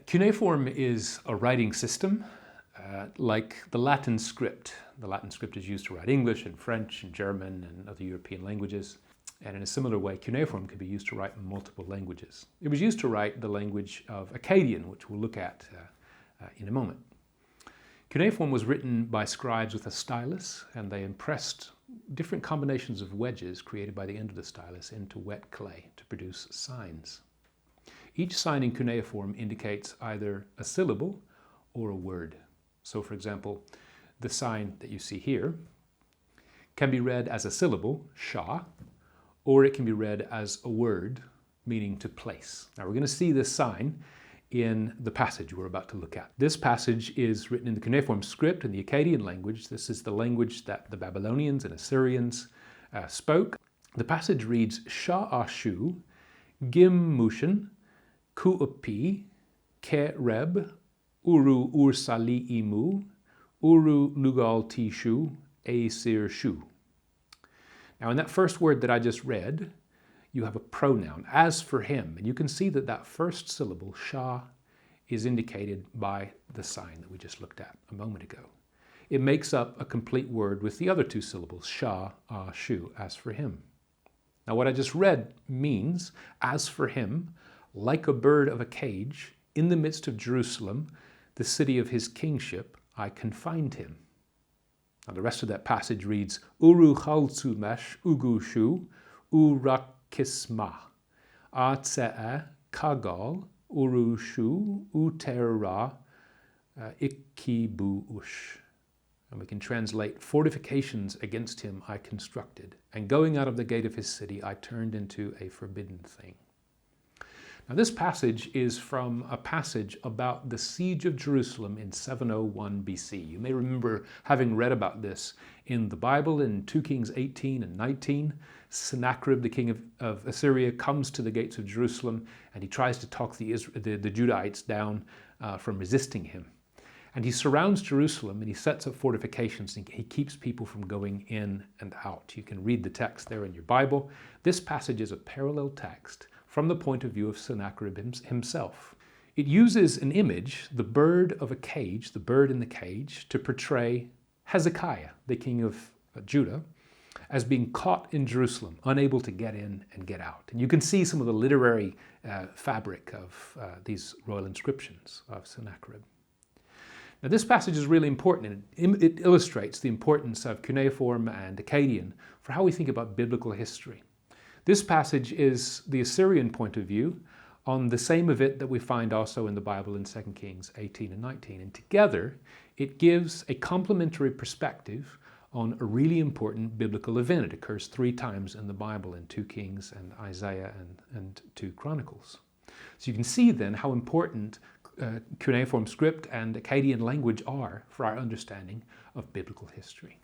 Cuneiform is a writing system like the Latin script. The Latin script is used to write English and French and German and other European languages. And in a similar way, cuneiform could be used to write multiple languages. It was used to write the language of Akkadian, which we'll look at in a moment. Cuneiform was written by scribes with a stylus, and they impressed different combinations of wedges created by the end of the stylus into wet clay to produce signs. Each sign in cuneiform indicates either a syllable or a word. So, for example, the sign that you see here can be read as a syllable, sha, or it can be read as a word, meaning to place. Now, we're going to see this sign in the passage we're about to look at. This passage is written in the cuneiform script in the Akkadian language. This is the language that the Babylonians and Assyrians spoke. The passage reads, Sha-ashu, gim mushin, ku-upi, ke-reb, uru ursali-imu, uru lugal-tishu, a-sir-shu. Now, in that first word that I just read, you have a pronoun, as for him. And you can see that that first syllable, sha, is indicated by the sign that we just looked at a moment ago. It makes up a complete word with the other two syllables, sha, shu, as for him. Now, what I just read means, as for him, like a bird of a cage, in the midst of Jerusalem, the city of his kingship, I confined him. Now, the rest of that passage reads, Uru chaltsumesh ugushu urakisma atse'e kagal urushu utera ikibuush. And we can translate, fortifications against him I constructed, and going out of the gate of his city I turned into a forbidden thing. Now, this passage is from a passage about the siege of Jerusalem in 701 BC. You may remember having read about this in the Bible in 2 Kings 18 and 19. Sennacherib, the king of Assyria, comes to the gates of Jerusalem and he tries to talk the Judahites down from resisting him. And he surrounds Jerusalem and he sets up fortifications and he keeps people from going in and out. You can read the text there in your Bible. This passage is a parallel text from the point of view of Sennacherib himself. It uses an image, the bird of a cage, the bird in the cage, to portray Hezekiah, the king of Judah, as being caught in Jerusalem, unable to get in and get out. And you can see some of the literary fabric of these royal inscriptions of Sennacherib. Now, this passage is really important, and it illustrates the importance of cuneiform and Akkadian for how we think about biblical history. This passage is the Assyrian point of view on the same event that we find also in the Bible in 2 Kings 18 and 19. And together, it gives a complementary perspective on a really important biblical event. It occurs 3 times in the Bible, in 2 Kings and Isaiah and 2 Chronicles. So you can see then how important cuneiform script and Akkadian language are for our understanding of biblical history.